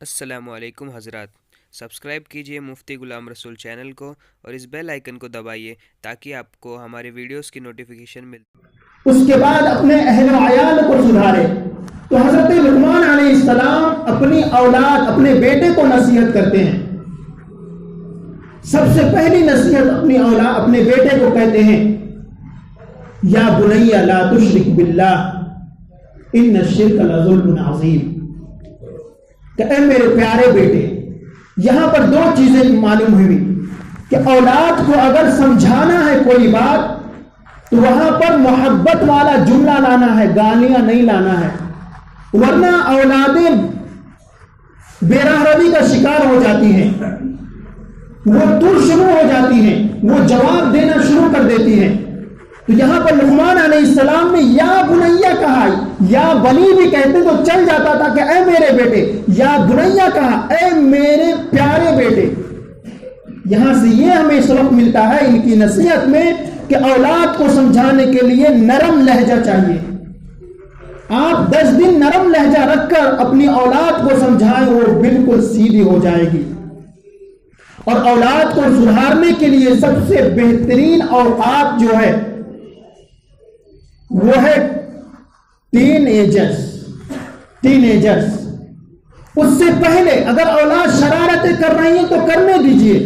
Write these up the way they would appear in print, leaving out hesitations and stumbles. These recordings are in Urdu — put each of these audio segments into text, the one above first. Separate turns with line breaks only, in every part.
السلام علیکم حضرات، سبسکرائب کیجئے مفتی غلام رسول چینل کو اور اس بیل آئیکن کو دبائیے تاکہ آپ کو ہمارے ویڈیوز کی نوٹیفیکیشن مل۔
اس کے بعد اپنے اہل و عیال کو سدھارے۔ تو حضرت لقمان علیہ السلام اپنی اولاد، اپنے بیٹے کو نصیحت کرتے ہیں۔ سب سے پہلی نصیحت اپنی اولاد، اپنے بیٹے کو کہتے ہیں، یا بنی لا تشرک باللہ ان الشرک لظلم عظیم، کہ اے میرے پیارے بیٹے، یہاں پر دو چیزیں معلوم ہوئی کہ اولاد کو اگر سمجھانا ہے کوئی بات تو وہاں پر محبت والا جملہ لانا ہے، گالیاں نہیں لانا ہے، ورنہ اولادیں بےراہ روی کا شکار ہو جاتی ہیں، وہ تر شروع ہو جاتی ہیں، وہ جواب دینا شروع کر دیتی ہیں۔ تو یہاں پر لقمان علیہ السلام نے یا بنیا کہا، یا بنی بھی کہتے تو چل جاتا تھا کہ اے میرے بیٹے، یا بنیا کہا اے میرے پیارے بیٹے۔ یہاں سے یہ ہمیں سبق ملتا ہے ان کی نصیحت میں کہ اولاد کو سمجھانے کے لیے نرم لہجہ چاہیے۔ آپ 10 دن نرم لہجہ رکھ کر اپنی اولاد کو سمجھائیں، وہ بالکل سیدھی ہو جائے گی۔ اور اولاد کو سدھارنے کے لیے سب سے بہترین اوقات جو ہے وہ ہے ٹین ایجرز۔ اس سے پہلے اگر اولاد شرارتیں کر رہی ہیں تو کرنے دیجئے۔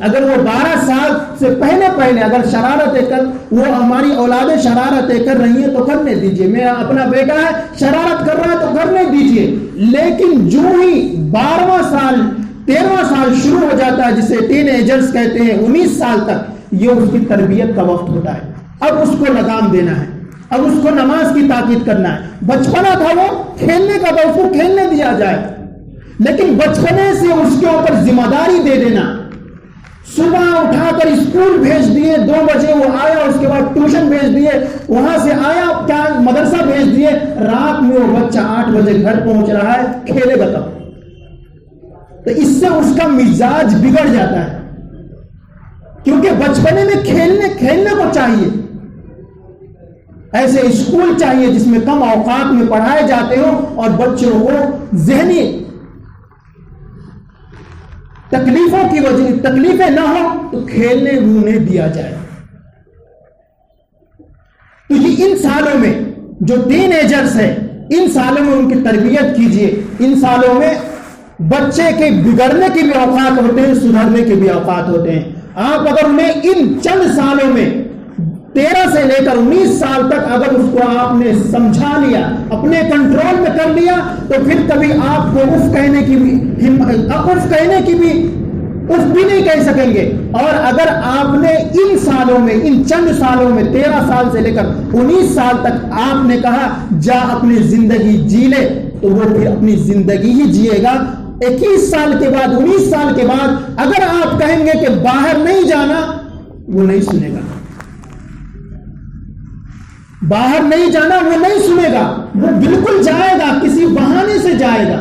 اگر وہ 12 سال سے پہلے اگر وہ ہماری اولادیں شرارتیں کر رہی ہیں تو کرنے دیجئے۔ میرا اپنا بیٹا ہے، شرارت کر رہا ہے تو کرنے دیجئے۔ لیکن جو ہی 12واں سال 13واں سال شروع ہو جاتا ہے، جسے ٹین ایجرز کہتے ہیں، 19 سال تک، یہ اس کی تربیت کا وقت ہوتا ہے۔ اب اس کو لگام دینا ہے، اب اس کو نماز کی تاکید کرنا ہے۔ بچپنا تھا، وہ کھیلنے کا تھا، اس کو کھیلنے دیا جائے، لیکن بچپنے سے اس کے اوپر ذمہ داری دے دینا۔ صبح اٹھا کر اسکول بھیج دیے، 2 بجے وہ آیا، اس کے بعد ٹیوشن بھیج دیے، وہاں سے آیا کیا مدرسہ بھیج دیے، رات میں وہ بچہ 8 بجے گھر پہنچ رہا ہے، کھیلے گا تب۔ تو اس سے اس کا مزاج بگڑ جاتا ہے، کیونکہ بچپنے میں کھیلنے کو چاہیے۔ ایسے اسکول چاہیے جس میں کم اوقات میں پڑھائے جاتے ہوں اور بچوں کو ذہنی تکلیفیں نہ ہو تو کھیلنے رونے دیا جائے۔ تو یہ ان سالوں میں جو ٹین ایجرز ہے، ان سالوں میں ان کی تربیت کیجئے۔ ان سالوں میں بچے کے بگڑنے کے بھی اوقات ہوتے ہیں، سدھرنے کے بھی اوقات ہوتے ہیں۔ آپ اگر انہیں ان چند سالوں میں 13 سے لے کر 19 سال تک اگر اس کو آپ نے سمجھا لیا، اپنے کنٹرول میں کر لیا، تو پھر کبھی آپ کو اف کہنے کی بھی نہیں کہہ سکیں گے۔ اور اگر آپ نے ان سالوں میں، ان چند سالوں میں 13 سال سے لے کر 19 سال تک آپ نے کہا جا اپنی زندگی جی لے، تو وہ پھر اپنی زندگی ہی جیے گا۔ 21 سال کے بعد، 19 سال کے بعد اگر آپ کہیں گے کہ باہر نہیں جانا، وہ نہیں سنے گا۔ باہر نہیں جانا وہ نہیں سنے گا، وہ بالکل جائے گا، کسی بہانے سے جائے گا۔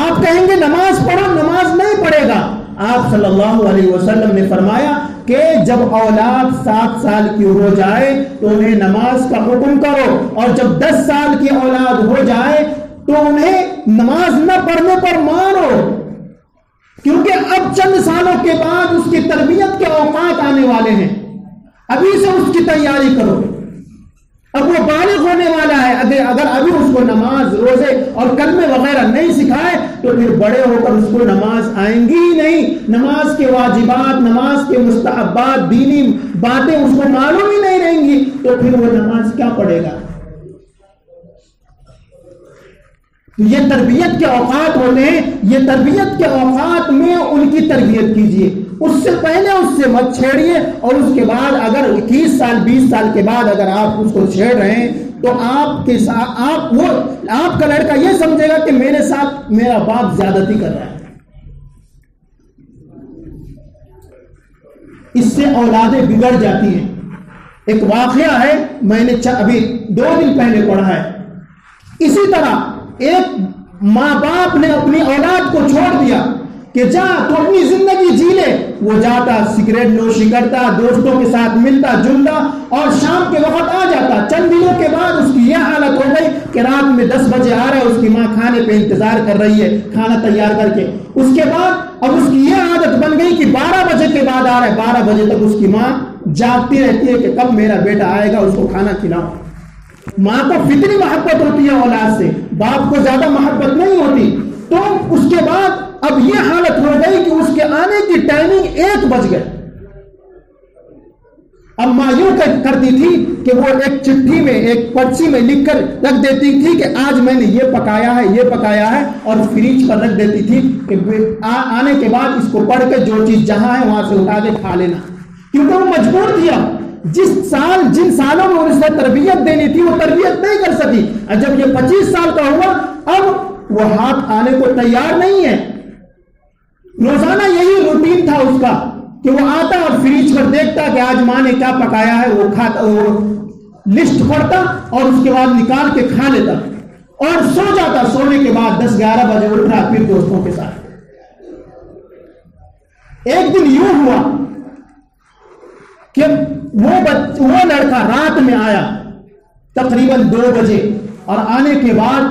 آپ کہیں گے نماز پڑھو، نماز نہیں پڑھے گا۔ آپ صلی اللہ علیہ وسلم نے فرمایا کہ جب اولاد 7 سال کی ہو جائے تو انہیں نماز کا حکم کرو، اور جب 10 سال کی اولاد ہو جائے تو انہیں نماز نہ پڑھنے پر مارو، کیونکہ اب چند سالوں کے بعد اس کی تربیت کے اوقات آنے والے ہیں۔ ابھی سے اس کی تیاری کرو۔ اب وہ بالغ ہونے والا ہے، اگر ابھی اس کو نماز، روزے اور کلمے وغیرہ نہیں سکھائے تو پھر بڑے ہو کر اس کو نماز آئیں گی ہی نہیں۔ نماز کے واجبات، نماز کے مستحبات، دینی باتیں اس کو معلوم ہی نہیں رہیں گی، تو پھر وہ نماز کیا پڑھے گا؟ یہ تربیت کے اوقات ہوتے ہیں، یہ تربیت کے اوقات میں ان کی تربیت کیجیے۔ اس سے پہلے اس سے مت چھیڑیے، اور اس کے بعد اگر 21 سال 20 سال کے بعد اگر آپ اس کو چھیڑ رہے ہیں تو آپ کے ساتھ آپ کا لڑکا یہ سمجھے گا کہ میرے ساتھ میرا باپ زیادتی کر رہا ہے۔ اس سے اولادیں بگڑ جاتی ہیں۔ ایک واقعہ ہے، میں نے ابھی 2 دن پہلے پڑھا ہے۔ اسی طرح ایک ماں باپ نے اپنی اولاد کو چھوڑ دیا، کہ جا تو اپنی زندگی جی لے. وہ جاتا، سگریٹ نوشی کرتا، دوستوں کے ساتھ ملتا جلتا اور شام کے وقت آ جاتا. چند دنوں کے بعد اس کی یہ حالت ہو گئی کہ رات میں 10 بجے آ رہا ہے، اس کی ماں کھانے پہ انتظار کر رہی ہے کھانا تیار کر کے. اس کے بعد اب اس کی یہ عادت بن گئی کہ 12 بجے کے بعد آ رہا ہے، 12 بجے تک اس کی ماں جاگتی رہتی ہے کہ کب میرا بیٹا آئے گا، اس کو کھانا کھلاؤ. ماں کو فطری محبت ہوتی ہے اولاد سے، باپ کو زیادہ محبت نہیں ہوتی. تو اس کے بعد اب یہ حالت ہو گئی کہ اس کے آنے کی ٹائمنگ 1 بج گئے. اب ماں یوں کرتی تھی کہ وہ ایک چٹھی میں، ایک پرچی میں لکھ کر رکھ دیتی تھی کہ آج میں نے یہ پکایا ہے، یہ پکایا ہے، اور فریج پر رکھ دیتی تھی کہ آنے کے بعد اس کو پڑھ کے جو چیز جہاں ہے وہاں سے اٹھا کے کھا لینا. کیونکہ وہ مجبور تھی. اب جن سالوں میں اسے تربیت دینی تھی وہ تربیت نہیں کر سکی. جب یہ 25 سال کا ہوا اب وہ ہاتھ آنے کو تیار نہیں ہے. روزانہ یہی روٹین تھا اس کا کہ وہ آتا اور فریج پر دیکھتا کہ آج ماں نے کیا پکایا ہے، وہ کھاتا، وہ لسٹ پڑھتا اور اس کے بعد نکال کے کھا لیتا اور سو جاتا. سونے کے بعد 10-11 بجے اٹھ رہا پھر دوستوں کے ساتھ. ایک دن یوں ہوا کہ وہ لڑکا رات میں آیا تقریباً 2 بجے اور آنے کے بعد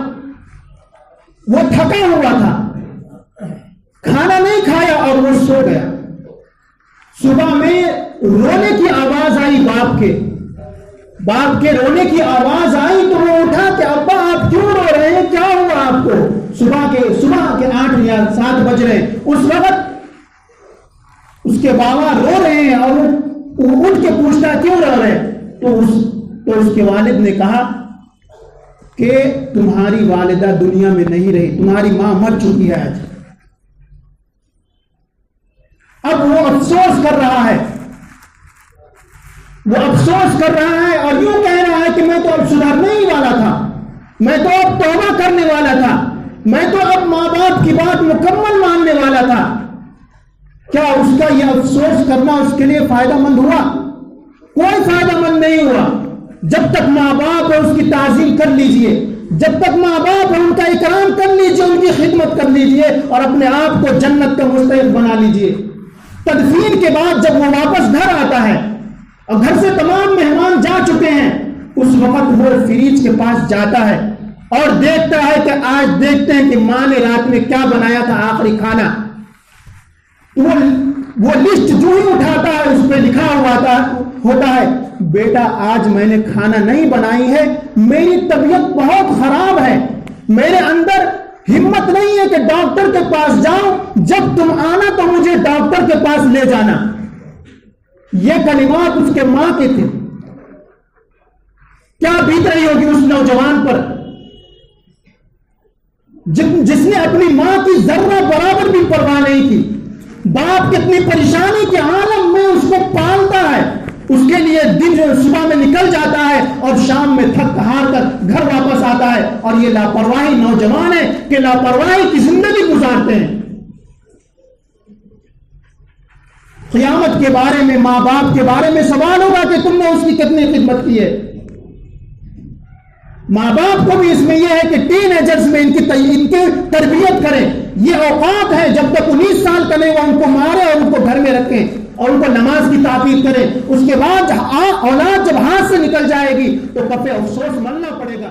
وہ تھکا ہوا تھا، کھانا نہیں کھایا اور وہ سو گیا. صبح میں رونے کی آواز آئی، باپ کے رونے کی آواز آئی تو وہ اٹھا کہ ابا آپ کیوں رو رہے ہیں، کیا ہوا آپ کو؟ صبح کے 8 یا 7 بج رہے. اس وقت اس کے بابا رو رہے ہیں اور وہ اٹھ کے پوچھتا کیوں رو رہے ہیں؟ تو اس کے والد نے کہا کہ تمہاری والدہ دنیا میں نہیں رہی، تمہاری ماں مر چکی ہے آج. اب وہ افسوس کر رہا ہے، اور یوں کہہ رہا ہے کہ میں تو اب سدھرنے ہی والا تھا، میں تو اب توبہ کرنے والا تھا، میں تو اب ماں باپ کی بات مکمل ماننے والا تھا. کیا اس کا یہ افسوس کرنا اس کے لیے فائدہ مند ہوا؟ کوئی فائدہ مند نہیں ہوا. جب تک ماں باپ ہے اس کی تعظیم کر لیجئے، جب تک ماں باپ ہے ان کا اکرام کر لیجئے، ان کی خدمت کر لیجئے اور اپنے آپ کو جنت کا مستحق بنا لیجئے. تدفین کے بعد جب وہ واپس گھر آتا ہے اور گھر سے تمام مہمان جا چکے ہیں، اس وقت وہ فریج کے پاس جاتا ہے اور دیکھتا ہے کہ آج دیکھتے ہیں کہ ماں نے رات میں کیا بنایا تھا آخری کھانا. وہ لسٹ جو ہی اٹھاتا ہے اس پہ لکھا ہوا ہوتا ہے بیٹا آج میں نے کھانا نہیں بنائی ہے، میری طبیعت بہت خراب ہے، میرے اندر ہمت نہیں ہے کہ ڈاکٹر کے پاس جاؤں، جب تم آنا تو مجھے ڈاکٹر کے پاس لے جانا. یہ کلمات اس کے ماں کے تھے. کیا بیت رہی ہوگی اس نوجوان پر جس نے اپنی ماں کی ذرہ برابر بھی پرواہ نہیں کی. باپ کتنی پریشانی کے عالم میں اس کو پالتا ہے، اس کے لیے دن صبح میں نکل جاتا ہے اور شام میں تھک ہار کر گھر واپس آتا ہے، اور یہ لاپرواہی نوجوان ہے کہ لاپرواہی کی زندگی گزارتے ہیں. قیامت کے بارے میں، ماں باپ کے بارے میں سوال ہوگا کہ تم نے اس کی کتنی خدمت کی ہے. ماں باپ کو بھی اس میں یہ ہے کہ ٹین ایجرز میں ان کی تربیت کریں. یہ اوقات ہے جب تک 19 سال کا نہیں وہ ان کو مارے اور ان کو گھر میں رکھیں اور ان کو نماز کی تعبیر کریں. اس کے بعد اولاد جب ہاتھ سے نکل جائے گی تو کفے افسوس ملنا پڑے گا.